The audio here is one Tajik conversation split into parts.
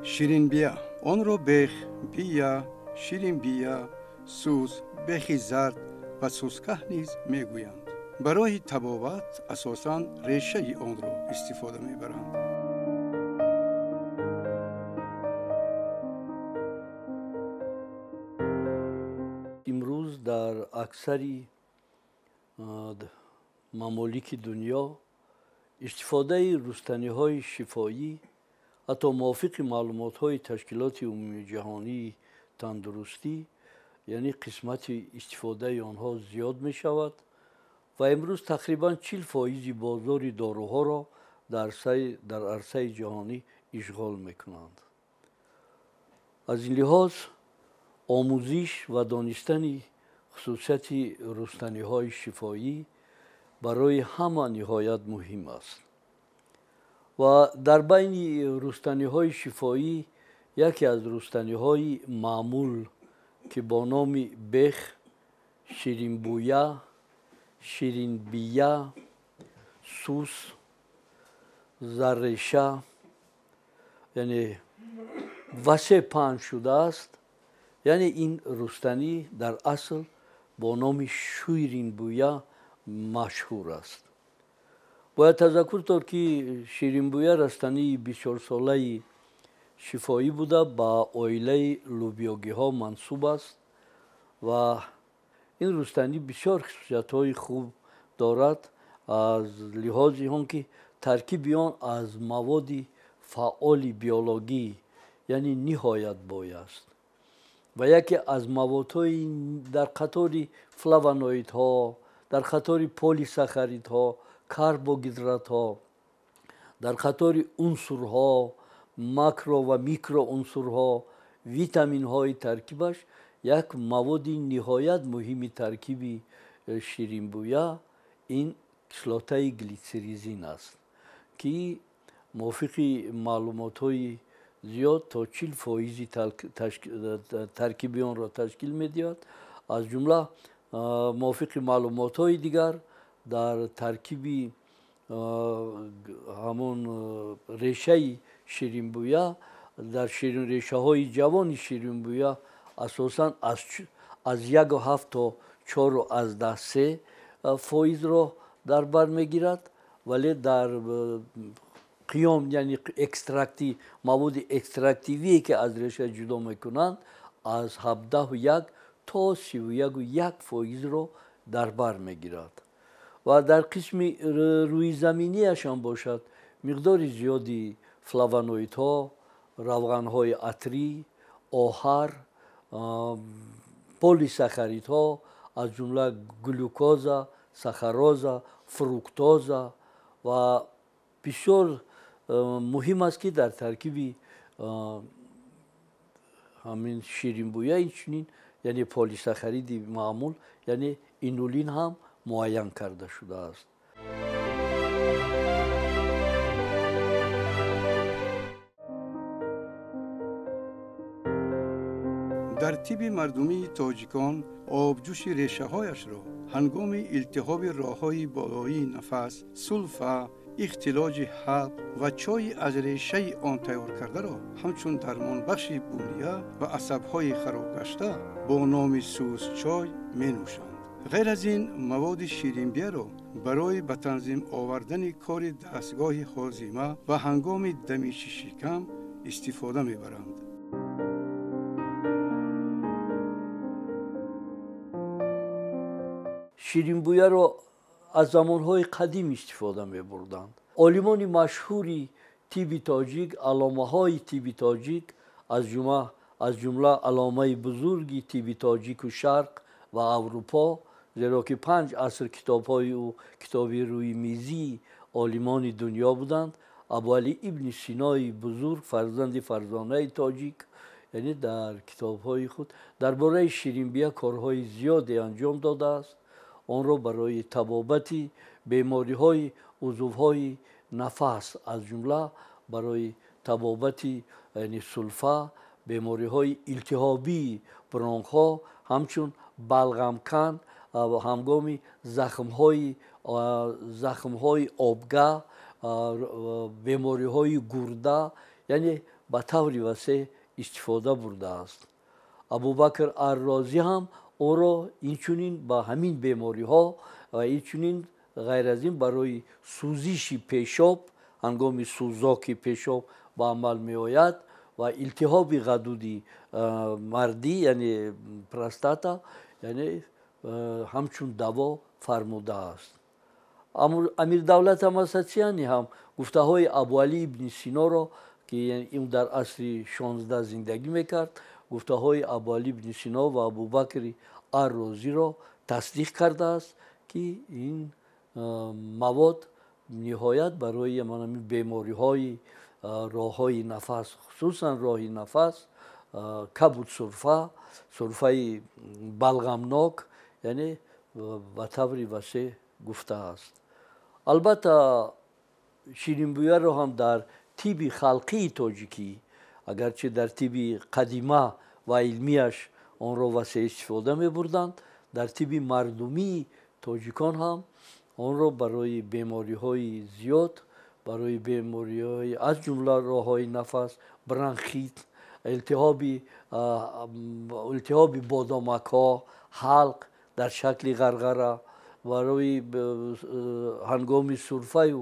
شیرین بیا آن را بخ بیا شیرین بیا سوز بخی زرد و سوزکه نیز میگویند. برای طبابت اساساً ریشه آن را استفاده میبرند. امروز در اکثری ممالک دنیا استفاده رستنی های شفایی حتی موافق معلومات های تشکیلات عمومی جهانی تندرستی یعنی قسمت استفاده آنها زیاد می شود و امروز تقریبا 40% بازار داروها را در عرصه جهانی اشغال می کنند. از این لحاظ آموزش و دانستن خصوصیت رستنی های شفایی برای همه نهایت مهم است و در بین رستنی های شفایی یکی از رستنی های معمول که با نام بخ، شیرین بویه، شیرین بیه، سوس، زرشه یعنی وسیع پهن شده است. یعنی این رستنی در اصل با نام شیرین بویه مشهور است. باید تذکر داد که شیرین بویه رستنی بسیار ساله شفایی بوده با عائله لوبیاگی ها منسوب است و این رستنی بسیار خصوصیت های خوب دارد از لحاظ آن که ترکیب آن از مواد فعال بیولوژی یعنی نهایت بای است و یکی از موادهای در قطار فلاوونوئیدها، در قطار پلیساکاریدها، کربوهیدراتها، در قطار عنصرها، ماکرو و میکرو عنصرها، ویتامین های ترکیبش یک مواد نهایت مهمی ترکیبی شیرین بویه این کسلات گلیسیریزین است که موافق معلومات های زیاد تا 40% ترکیب آن را تشکیل می‌دهد. از جمله موافق معلومات های دیگر در ترکیب همون ریشه شیرین بویه در شیرین ریشه های جوان شیرین بویه اساساً از 1.7 تا 4.3% را در بر میگیرد ولی در قیام یعنی اکستراکتی مواد اکستراکتیوی که از ریشه جدا میکنند از 17.1 تا 31.1% را در بر میگیرد و در قسم روی زمینیش هم باشد مقدار زیادی فلاوونوئیدها، روغن‌های عطری، آهر، پلیساکاریدها از جمله گلوکوز، ساکاروز، فروکتوز و بسیار مهم است که در ترکیب همین شیرین بویه اینچنین یعنی پلیساکارید معمول یعنی اینولین هم معین کرده شده است. در طب مردمی تاجیکان آبجوش ریشه هایش را هنگام التهاب راه‌های بالایی نفس، سلفه، اختلاج حلق و چای از ریشه آن تیار کرده را همچون درمان بخش بونیه و عصب‌های خراب گشته با نام سوس چای می نوشند. غیر از این مواد شیرین بیه را برای به تنظیم آوردن کار دستگاه هاضمه و هنگام دمیچ شکم استفاده می برند. شیرین بویه را از زمانهای قدیم استفاده می بردند. عالمان مشهوری طب تاجیک، علامه های طب تاجیک از جمله علامه بزرگی طب تاجیک و شرق و اروپا زیرا که 5 عصر کتاب های او کتابی روی میزی عالمان دنیا بودند. ابوعلی ابن سینای بزرگ فرزند فرزانه تاجیک یعنی در کتاب های خود درباره شیرین بیه کارهای زیادی انجام داده است. آن را برای طبابت بیماری های عضوهای نفس از جمله برای طبابت یعنی سلفه، بیماری های التهابی برونخ همچون بلغمکن و هنگامی زخم های آبگه، بیماری های گرده یعنی ба таври васеъ истифода бурдааст. Абубакр ар-Розӣ ҳам ӯро инчунин ба ҳамин бемориҳо ва инчунин ғайр аз ин барои сӯзиши пешоб, ҳангоми сӯзоки пешоб ба амал меояд ва илтиҳоби ғадуди мардӣ, яъне простата, яъне ҳамчун даво фармудааст. амирдавлат амасатсияни ҳам гуфтаҳои абуалӣ ибни Синоро, ки ин дар асри 16 зиндагӣ мекард, гуфтаҳои абуалӣ ибни Сино ва Абубакри ар-Розиро тасдиқ кардааст, ки ин мавод ниҳоят барои бемориҳои роҳҳои нафас, хусусан роҳи нафас, кабуд сурфа, сурфаи балғамнок, яъне ба таври васеъ гуфтааст. албатта ширинбӯяро ҳам дар тибби халқии тоҷикӣ, агарчи дар тибби қадима ва илмияш онро васеъ истифода мебурданд, дар тибби мардумии тоҷикон ҳам онро барои бемориҳои зиёд, барои бемориҳои аз ҷумла роҳҳои нафас, бронхит, илтиҳоби бодомакҳо, ҳалқ дар шакли ғарғара, барои ҳангоми сурфаю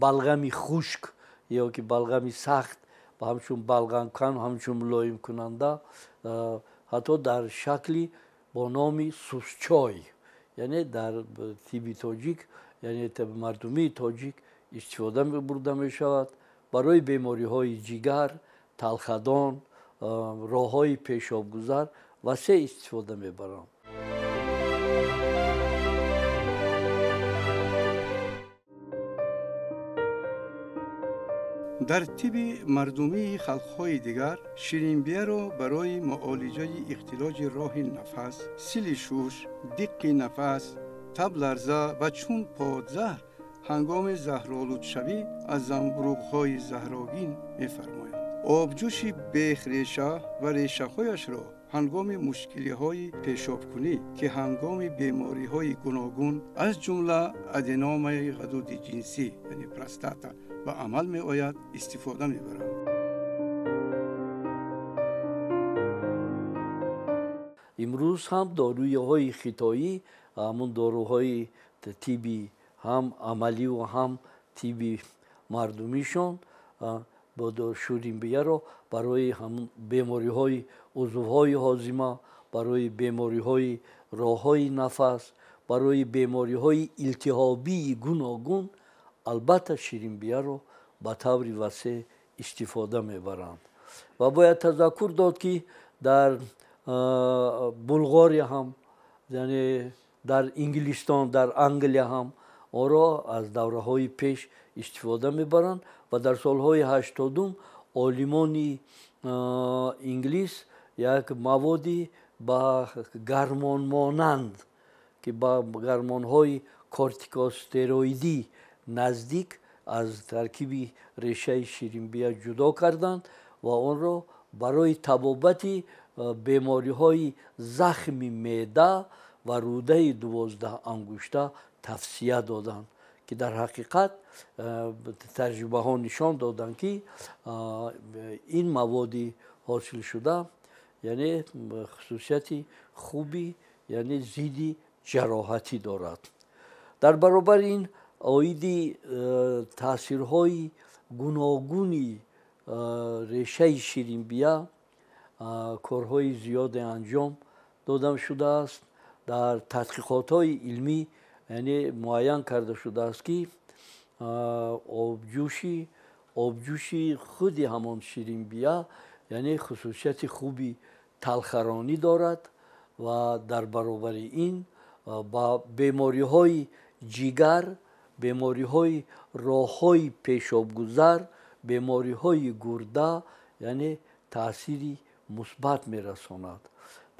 балғами хушк ё ки балғами сахт, ҳамчун балғамкан, ҳамчун мулоимкунанда, ҳатто дар шакли бо номи сусчой, яъне дар тибби тоҷик, яъне мардумии тоҷик истифода бурда мешавад барои бемориҳои ҷигар, талхадон, роҳҳои пешобгузар васеъ истифода мебаранд. дар тибби мардумии халқҳои дигар ширинбияро барои муолиҷаи ихтилоҷи роҳи нафас, сили шуш, диққи нафас, табларза ва чун подзаҳр ҳангоми заҳролудшавӣ аз замбурӯғҳои заҳрогин мефармоянд. обҷӯши бехреша ва решаҳояшро ҳангоми мушкилиҳои пешобкунӣ, ки ҳангоми бемориҳои гуногун аз ҷумла аденомаи ғадуди ҷинсӣ, яъне простата, ба амал меояд, истифода мебаранд. имрӯз ҳам доруҳои хитоӣ, ҳамун доруҳои тибби ҳам амаливу ҳам тибби мардумишон, ширинбияро барои ҳамун бемориҳои узвҳои ҳозима, барои бемориҳои роҳҳои нафас, барои бемориҳои илтиҳобии гуногун албатта ширинбияро ба таври васеъ истифода мебаранд. ва бояд тазаккур дод, ки дар булғория ҳам, яъне дар Инглистон, дар Англия ҳам онро аз давраҳои пеш истифода мебаранд ва дар солҳои 80 олимони инглис як маводи ба гармонмонанд, ки ба гармонҳои кортикостероидӣ наздик аз таркиби решаи ширинбия ҷудо карданд ва онро барои табобати бемориҳои захми меъда ва рӯдаи 12 ангушта тавсия доданд, ки дар ҳақиқат таҷрибаҳо нишон доданд, ки ин маводи ҳосилшуда яъне хусусияти хуби, яъне зидди ҷароҳатӣ дорад. дар баробар ин оиди таъсирҳои гуногуни решаи ширинбия корҳои зиёде анҷом дода шудааст. дар тадқиқотҳои илмӣ яъне муайян карда шудааст, ки обҷӯши худи ҳамон ширинбия яъне хусусияти хуби талхаронӣ дорад ва дар баробари ин ба бемориҳои ҷигар, бемориҳои роҳҳои пешобгузар, бемориҳои гурда яъне таъсири мусбат мерасонад.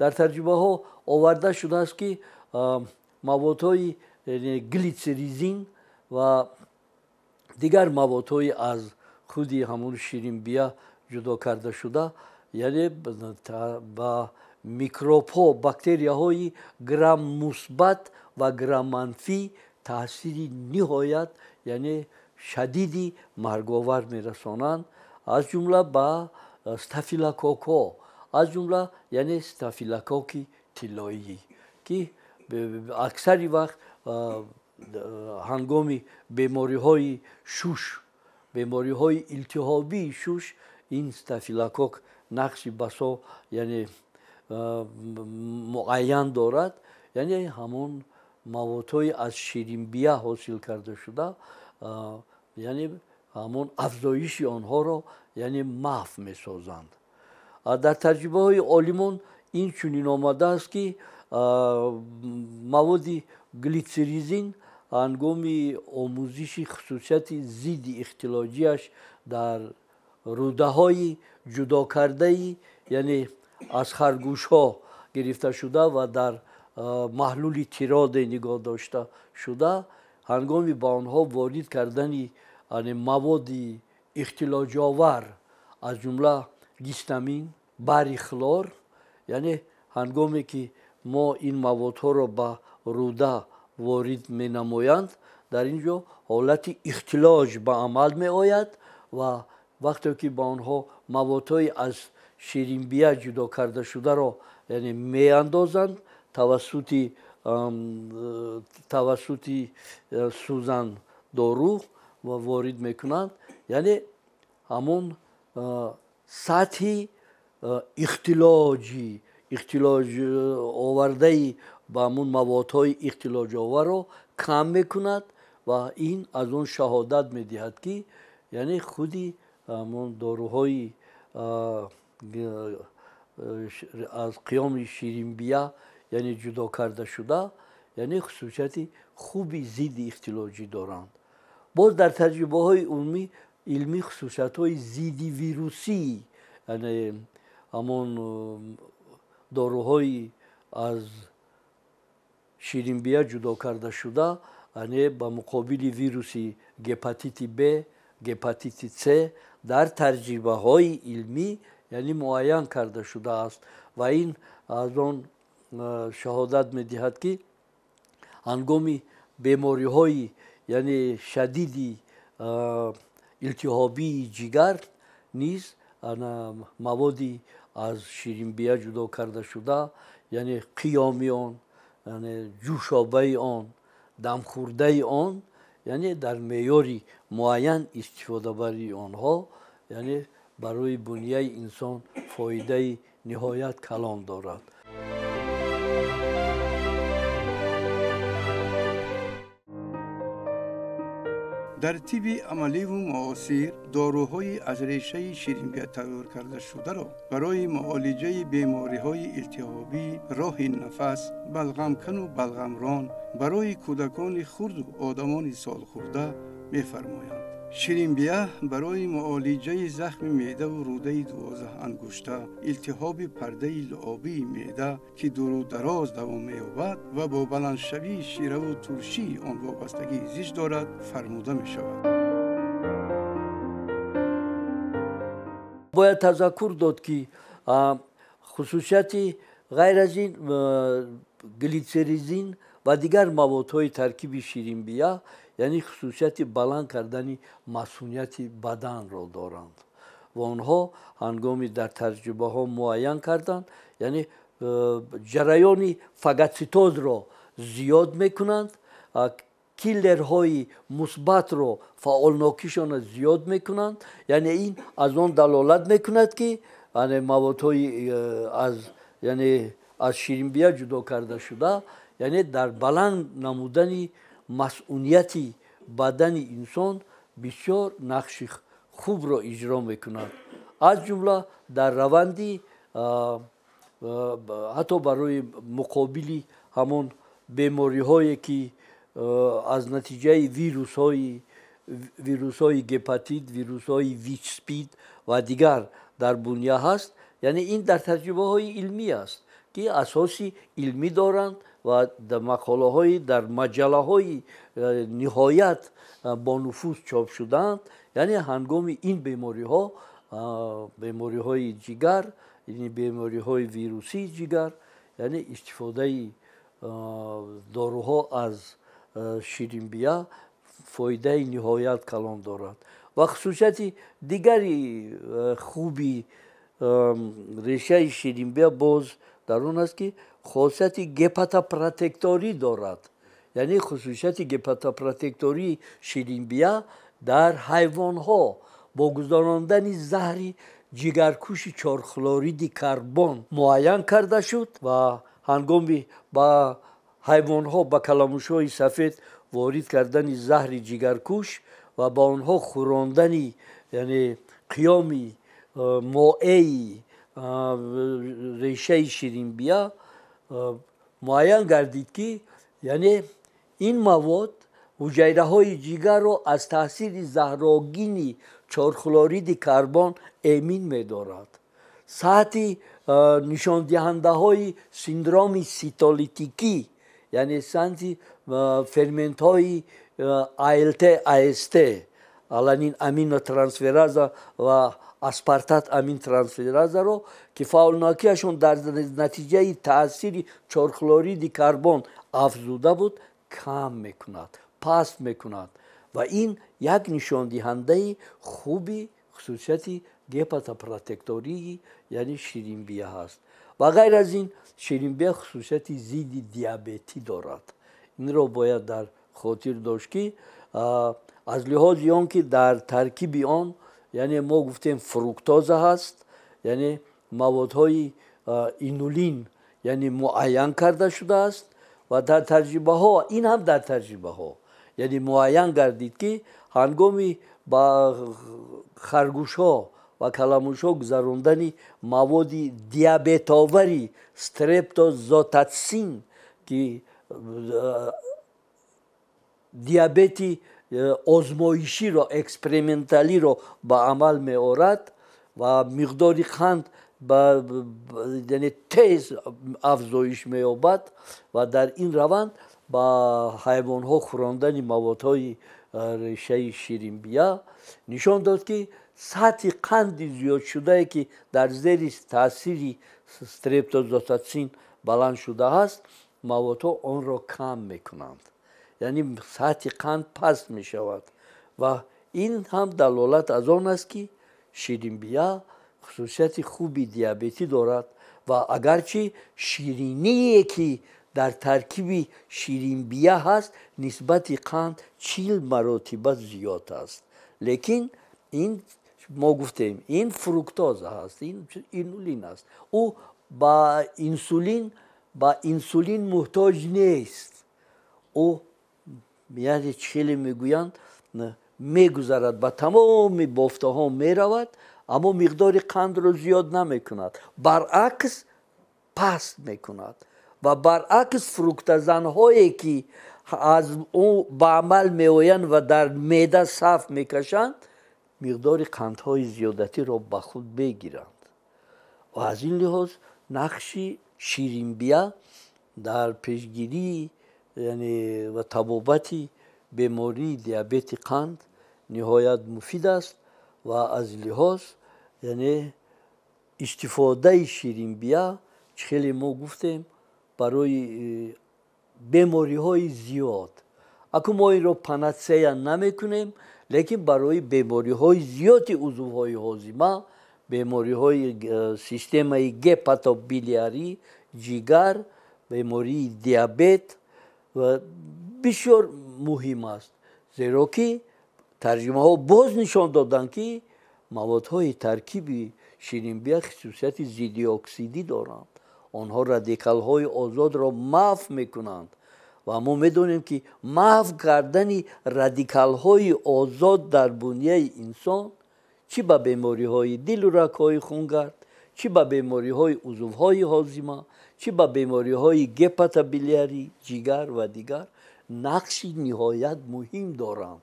дар таҷрибаҳо оварда шудааст, ки маводҳои глитсеризин ва дигар маводҳои аз худи ҳамон ширинбия ҷудо карда шуда, яъне ба микробҳо, бактерияҳои грам мусбат ва грам манфӣ таъсири ниҳоят, яъне шадиди марговар мерасонанд. از جمله با استافیلوکوک از جمله یعنی استافیلوکوک طلایی که اکثری وقت هنگام بیماری های شوش بیماری های التهابی شوش این استافیلوکوک نقشی بسا یعنی معین دارد یعنی همون موادهای از شیرین بیا حاصل کرده شده یعنی همون افزایش آنها را یعنی محو می‌سازند. در تجربه های آلمان این چنین آمده است که مواد گلیسیرین هنگام آموزش خصوصیت ضد اختلاجیش در روده های جدا کرده یعنی از خرگوش ها گرفته شده و در محلول تیراد نگاه داشته شده هنگامی با آنها وارد کردن مواد اختلاج آور از جمله گیستامین باریخلور یعنی هنگامی که ما این موادها را به روده وارد می نمایند در اینجا حالت اختلاج به عمل می آید و وقتی که با آنها موادهای از شیرین بیا جدا کرده شده را یعنی می اندازند توسط سوزن دارو و وارد میکنند یعنی همون سطح اختلاج آورده با همون موادهای اختلاج آور را کم میکند و این از اون شهادت میدهد که یعنی خودی همون داروهای از قیام شیرین بیا یعنی جدا کرده شده یعنی خصوصیت خوبی ضد اختلاجی دارند. باز در تجربه های علمی خصوصیت های ضد ویروسی یعنی همون داروهای از شیرین بیا جدا کرده شده یعنی با مقابل ویروسی هپاتیت B هپاتیت C در تجربه های علمی یعنی معین کرده شده است و این از آن شهادت می‌دهد که هنگام بیماری های یعنی شدید التهابی جگر نیز موادی از شیرین بیا جدا کرده شده یعنی قیامی آن یعنی جوشابه آن دم خورده آن یعنی در معیاری معین استفاده بر آنها یعنی برای بنیه انسان فایده نهایت کلان دارد. در طب عملی و معاصر داروهای از ریشه شیرین بیا تیار کرده شده را برای معالجه بیماری‌های التهابی راه نفس، بلغم و بلغمران برای کودکان خرد و آدمان سالخورده می‌فرمایند. شیرین بیا برای معالجه زخم معده و روده 12 انگشته، التهاب پرده لعابی معده که دور و دراز دوام می‌یابد و با بلندشوی شیره و ترشی آن وابستگی زیست دارد فرموده می‌شود. باید تذکر داد که خصوصیت غیر از این گلیسیرین و دیگر موادهای ترکیب شیرین بیا یعنی خصوصیت بلند کردن مسئولیت بدن را دارند و آنها هنگامی در تجربه ها معین کردند یعنی جریان فاگوسیتوز را زیاد میکنند کیلرهای مثبت را فعالناکیشان را زیاد میکنند یعنی این از آن دلالت میکند که یعنی موادهای از شیرین بیا جدا کرده شده یعنی در بلند نمودن مسئولیت بدن انسان بسیار نقش خوب را اجرا میکند از جمله در روندی حتی برای مقابل همون بیماری هایی که از نتیجه ویروس های هپاتیت ویروس های ویچسپید و دیگر در بنیه هست یعنی این در تجربه های علمی است که اساسی علمی دارند و در مقاله های در مجله های نهایت با نفوذ چاپ شدند یعنی هنگام این بیماری های جگر یعنی بیماری های ویروسی جگر یعنی استفاده داروها از شیرین بیا فایده نهایت کلان دارد و خصوصیت دیگری خوبی ریشه شیرین بیا باز در اون است که خاصیت گپتا پروتکتوری دارد. یعنی خصوصیت گپتا پروتکتوری شیرین بیا در حیوان ها با گذراندن زهری جگرکوش 4 کلورید کربن معین کرده شد و هنگامی با حیوان ها با کلاموش های سفید وارد کردن زهر جگرکوش و با آنها خوراندن یعنی قیامی مائعی ریشه شیرین بیا معین گردید که یعنی این مواد حجیره های جگر را از تاثیر زهرآگین 4 کلورید کربن امین می‌دارد. صحت نشان دهنده های سندروم سیتولیتیکی یعنی سنتی فرمنت های ALT AST آلانین امینو ترانسفرازا و اسپارتات امین ترانسفرازا رو که فعالناکیشون در نتیجه تاثیر 4 کلورید کربن افزوده بود کم میکند، پست میکند و این یک نشان دهنده خوبی خصوصیت گپتا پروتکتوری یعنی شیرین بیا هست. و غیر از این شیرین بیا خصوصیت ضد دیابتی دارد. این رو باید در خاطر داشت که از لحاظ آن که در ترکیب آن یعنی ما گفتیم فروکتوز هست یعنی موادهای اینولین یعنی معین کرده شده است و در تجربه ها این هم در تجربه ها یعنی معین گردید که هنگامی با خرگوش ها و کلاموش ها گذراندن مواد دیابت آوری استرپتوزوتاتسین که دیابتی آزمایشی را اکسپریمنتالی را با عمل می آورد و مقدار قند یعنی تیز افزایش می یابد و در این روند با حیوان ها خوراندن موادهای ریشه شیرین بیا نشان داد که سطح قند زیاد شده که در زیر تاثیر استرپتوزوتاتسین بلند شده است موادها آن را کم میکنند یعنی سطح قند پست می شود و این هم دلالت از آن است که شیرین بیا خصوصیت خوبی دیابتی دارد و اگرچه شیرینی که در ترکیب شیرین بیا هست نسبت قند 40 مراتب زیاد است لیکن این ما گفتیم این فروکتوز هست این اینولین است او با انسولین محتاج نیست او یعنی چیلی میگویند میگذرد با تمام بافته ها میرود اما مقدار قند رو زیاد نمیکند برعکس پست میکند و برعکس فروکتازن هایی که از اون با عمل میآیند و در معده صف میکشند مقدار قندهای زیادتی را به خود بگیرند و از این لحاظ نقش شیرین بیا در پیشگیری یعنی و تبابت بیماری دیابت قند نهایت مفید است و از لحاظ یعنی استفاده شیرین بیا خیلی ما گفتیم برای بیماری های زیاد اکنون ما این رو پاناتسیا نمیکنیم لیکن برای بیماری های زیاد عضوهای هاضمه بیماری های سیستم گپتا بیلیاری جگر بیماری دیابت و بسیار مهم است زیرا که ترجمه ها باز نشان دادن که موادهای ترکیبی شیرین بیا خصوصیت ضد اکسیدی دارند آنها رادیکال های آزاد را محو میکنند و ما میدونیم که محو کردن رادیکال های آزاد در بنیه انسان چی به بیماری های دل و رگ های خونگرد چی به بیماری های عضوهای هاضمه چی به بیماری های گپتا بیلیاری جگر و دیگر نقش نهایت مهم دارند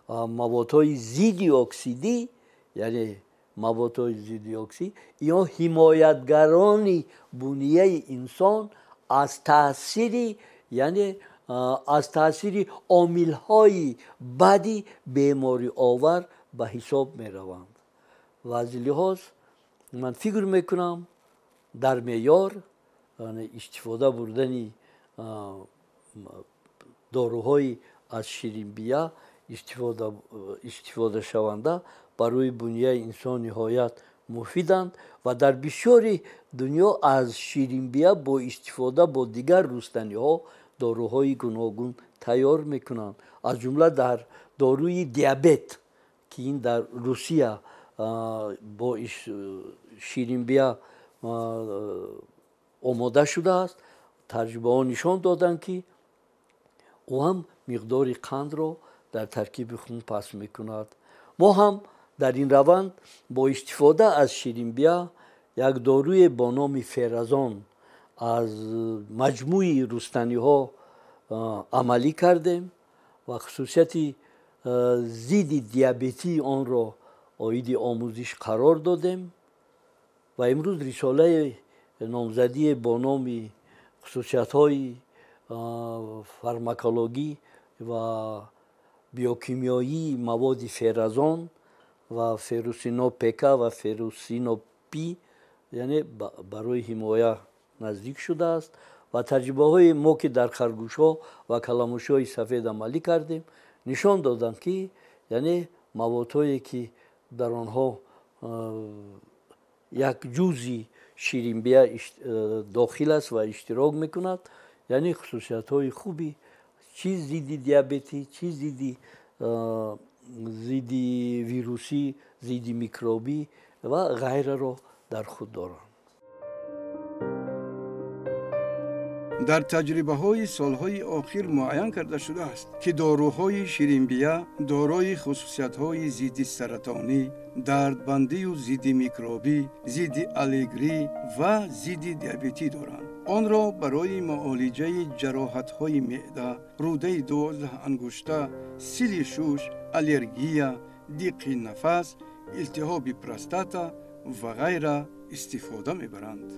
موادهای ضد اکسیدی یعنی موادهای ضد اکسید یا حمایتگران بنیه انسان از تاثیر یعنی از تاثیر عامل‌های بدی بیماری آور به حساب می‌روند و از لحاظ من فکر میکنم در معیار یعنی استفاده بردن داروهای از شیرین بیا استفاده شونده برای بنیه انسان نهایت مفیدند و در بسیاری دنیا از شیرین بیا با استفاده با دیگر رستنی ها داروهای گوناگون تیار میکنند. از جمله در داروی دیابت که این در روسیه با شیرین بیا آماده شده است، تجربه ها نشان دادند که او هم مقدار قند را در ترکیب خون پس میکند. ما هم در این روند با استفاده از شیرین بیا یک داروی با نام فرازون از مجموعی رستنی ها عملی کردیم و خصوصیت ضد دیابتی آن را عاید آموزش قرار دادیم و امروز رساله نامزدی با نام خصوصیت های فارماکولوژی و بیوکیمیایی مواد فرازون و فروسینو پکا و فروسینو پی یعنی برای حمایه نزدیک شده است و تجربه های ما که در خرگوش ها و کلموش های سفید عملی کردیم نشان دادند که یعنی مواد هایی که در آنها یک جزئی شیرین بیا داخل است و اشتراک میکند، یعنی خصوصیت های خوبی چیز ضد دیابتی، چیز ضد ویروسی، ضد میکروبی و غیره را در خود دارند. در تجربه های سالهای آخر معین کرده شده است که داروهای شیرین بیا دارای خصوصیت های ضد سرطانی، دردبندی و ضد میکروبی، ضد آلرژی و ضد دیابتی دارند. آن را برای معالجه جراحت های معده، روده 12 انگشته، سیل شوش، آلرژی، ضیق نفس، التهاب پروستاتا و غیره استفاده میبرند.